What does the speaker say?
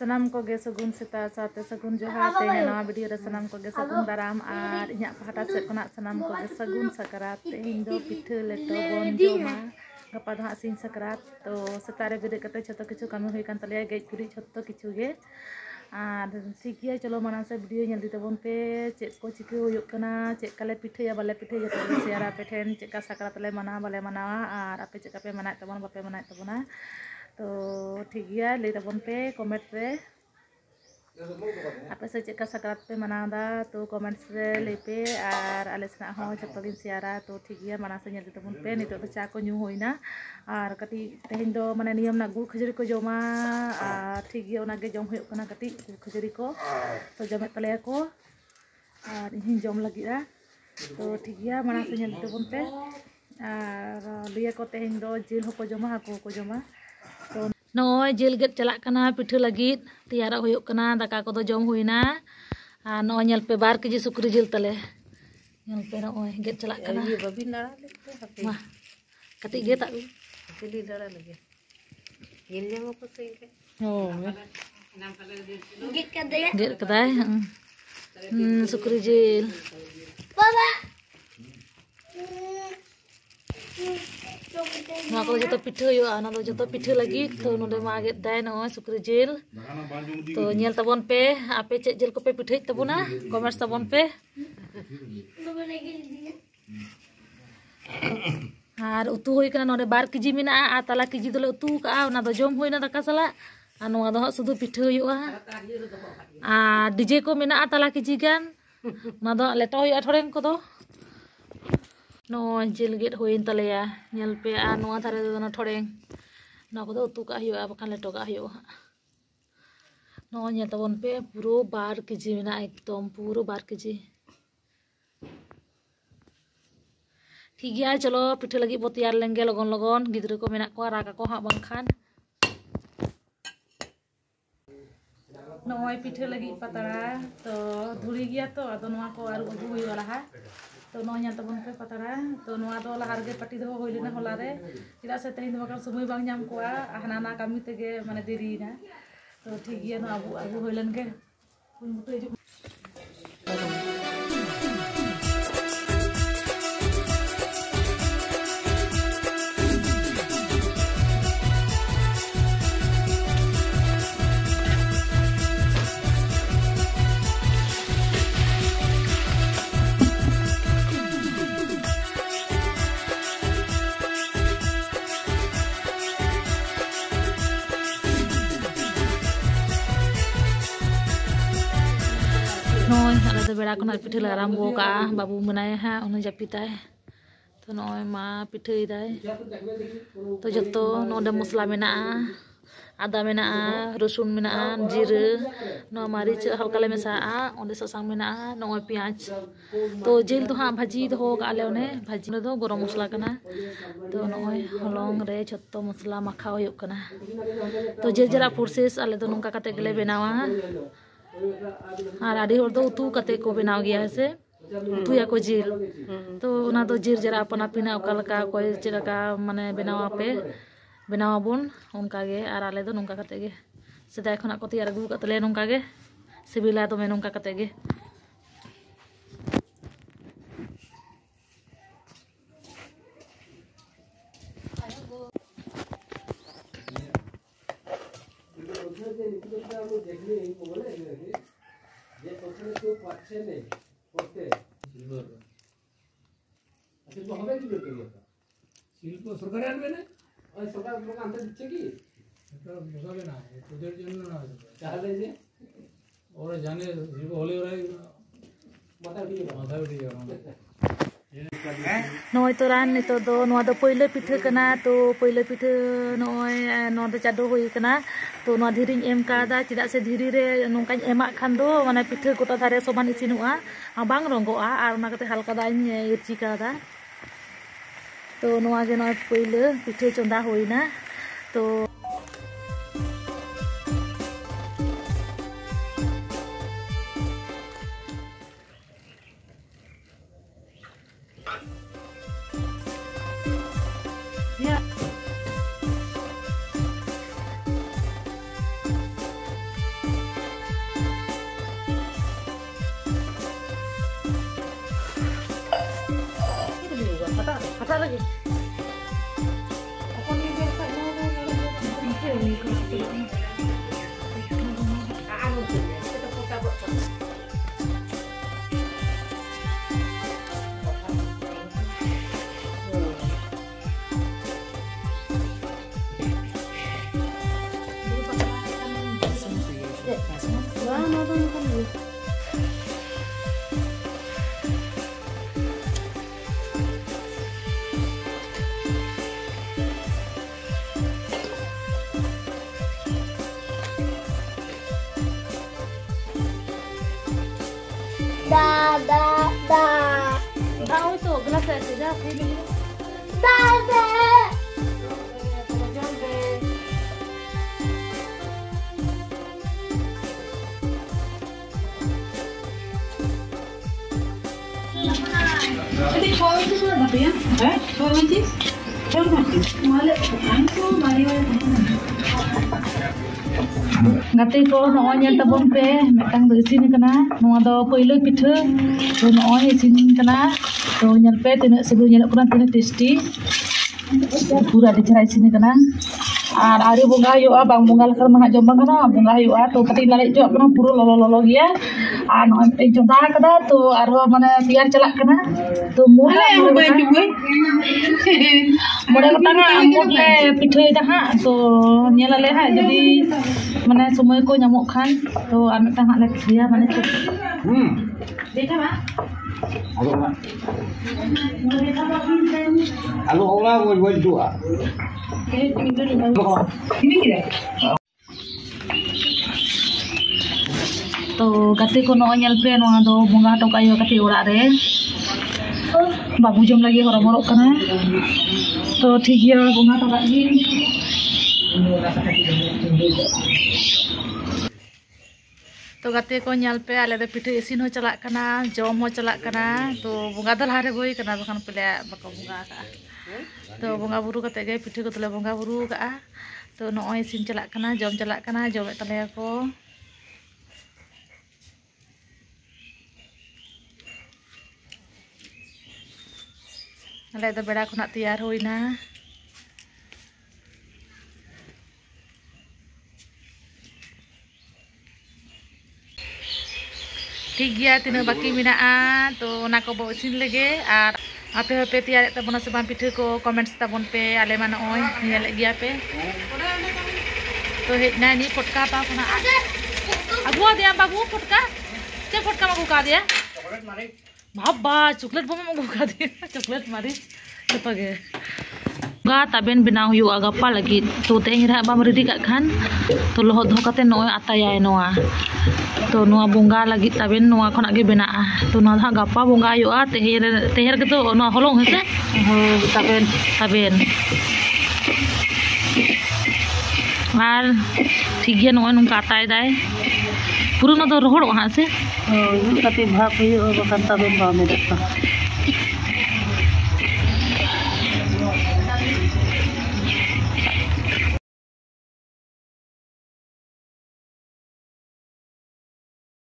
sanam ko ge sagun seta sate sagun johar te nyawa video re sanam ko ge sagun daram ar inyak pahata set kona sanam ko ge sagun sakrat te hindo pithe leto bon joma gapa do hak sin sakrat to setare bede kate joto kichu kami hui kan taleya gej guri joto kichu ge আর ঠিক গিয়া চলো মানাসে video ñel দিতে বন pay check কো চিকে হুয়ুক কানা check কালে পিঠে ya bale পিঠে joto le siara peten চেক ka sakrat le mana bale manawa ar ape চেক pe manai tabon bape manai tabona to ठीक gya le tabon pe comment re apa se cek sakrat pe manada to comment re lepe ar alesna ho joto gin siara to ठीक gya manase ñel dite bon pe nito to cha ko nyu hoina ar kati tehin do mane niyam na gul khajuri ko joma ar ठीक gya ona ge jom huyuk kana kati gul khajuri ko to jamet taleya ko ar ini jom lagi ra to ठीक gya manase ñel dite bon pe ar liya ko tehin do jil hoko joma hako ko joma to noy jil get chalak kana pithe lagit tiara huyuk kana daka ko do jom huina ar no ñel pe bar keji sukri jil tale ñel pe noy get chalak kana ye babi nara le ma kati ge tak pili dara lagi jil yang apa sih ke oh get kadai sukri jil baba Nah, kalau jatuh pithe yo ana do jatuh pithe lagi to node ma get dai no sukri jil to ñel tabon pe ape cek jil ko pe pithe tabuna commerce tabon pe ar utu hoy kana node bar kg mina a tala kg dole utu ka ona do jom hoina daka sala anu ado sudu pithe hoyuga a dj ko mina a tala kg gan na do leto hoy athoreng ko do no jil get hoin taleya ñel pe anu thare do na thoreng na ko do utu ka hoyuga bakan leto ka hoyuga no ñel tabon pe puro bar kg mina ekdom puro bar kg ठीक गया चलो पिठे लगी बो तैयार लेंगे लगन लगन गिद्र को मेना को रागा को हा बंखान नोय पिठे लगी पतरा तो धुरी गया तो अदो नवा को आरु अगु होई वाला हा तो नो ᱧᱮᱞ ᱛᱟᱵᱚᱱ ᱯᱮ ᱯᱟᱛara तो नवा दो लहार गे पट्टी दो होई लेना होला रे किदा से तेहिन बकर समय बांग ᱧᱟᱢ कोआ हाना कामी तेगे माने देरीना तो ठीक गया नो अबु अगु होई लन गे नोय आले बेड़ा को पिठे आरम्भ का बाबू मनाए हा उन जापिताय तो नोय मा पिठे दाय तो जतो नोडे मसला मेना आदा मेना रसुन मेना जीरे नो मारिच हल्का ले मेसा ओंदे ससांग मेना नोय प्याज तो जिल तो हा भाजी दो आले ओने भाजी दो गरम मसला कना तो नोय हलंग रे जतो मसला माखा होयक कना तो जे जरा प्रोसेस आले तो नोंका कते गेले बेनावा और आदि हर उतु कते को बनाव गया से उतुया को जिल तो ओना तो जिर जरा अपना पिना ओकालका कोई चिरका माने बनावा पे बनावा बोन उनका गे और आले दो नोंका कते गे सदाय खना को तैयार अगु कतले नोंका गे सिबिला तो मे नोंका कते गे শিল্প সরকারে আনবে না ওই সরকার লোক আনতে দিচ্ছে কি এটা বসাবে না তোদের জন্য না তাহলে যে ওরা জানে শিল্প হলে ওরা মাথা উঠে যাবে नोय तो रान नितो दो नोआ दो पहिले पिठे कना तो पहिले पिठे नोय नो दो चाडो होई कना तो नोआ धीरिñ एम कादा चिदा से धीरी रे नोंकाñ एमा खान दो माने पिठे गोटा धारे समान इसिनुआ बांग रंगोआ आर ओना कते हल्का दाñ इरची कादा तो नोआ गे नोय पहिले पिठे चंदा होइना तो Kata lagi. Apa ni dia tak mau ni ko. Anu kita foto buat. Tahu itu gelas saya sudah ini. Gati ko noy nyel tabon pe metang do isin kana noa do poilo pitha to noy isin kana to nyel pe tina sibu nyel kana tina tasty pura dicara isin kana ar ari bunga yo bang bunga lakar mah jom bang kana bunga yo to kati lalek jo kana pura lolo ya an noy pe jom da kada to arho mane tiar celak kana to mula mode kotanga mode pitha ida ha to nyel ale ha jadi mana semua ko nyamuk kan to an tang hak le dia mana tu beta ba Alo orang buat dua. Ini kira to kate ko no nyel pe no do bunga to kayo kate ora re babu jom lagi horok kana to ठीक है bunga to lagi तो गाते को nyal पे आले दे पिठे इसिन हो चला कना जम हो चला कना तो बुंगा दल हारे बोई कना बखान पेले बको बुंगा का तो बुंगा बुरु कते गे पिठे को तले बुंगा बुरु का तो नोय इसिन चला कना जम तले को आले दे बेड़ा खुना तैयार होइना ठीक गया तीन बाकी मेना तो को बो इसिन लगे और आपे पे तैयार तबना से बान पिठे को कमेंट्स तबन पे आले मा नय नेल गया पे तो हेना नि फटका पा खुना अगुआ दिया बाबू फटका के फटका मा गुका दिया चॉकलेट मारी बाबा चॉकलेट बम मा गुका दिया चॉकलेट मारी तो गे गा ताबेन बनाव हुआ गप्पा लगी तो तेज रहा बाम रेडी का खान तो लहद हो कते नय आतायाय नोआ तो नोआ बोंगा लगी ताबेन नोआ खना गे बेना तो नोआ हा गप्पा बोंगा हुआ तेहर के तो नोआ हलोंग हेसे ताबेन और ठीक गया नोआ नुका आताय दाय पूरा न तो रोहड़ हा से कते भाग हुई और बखन ताबेन बा में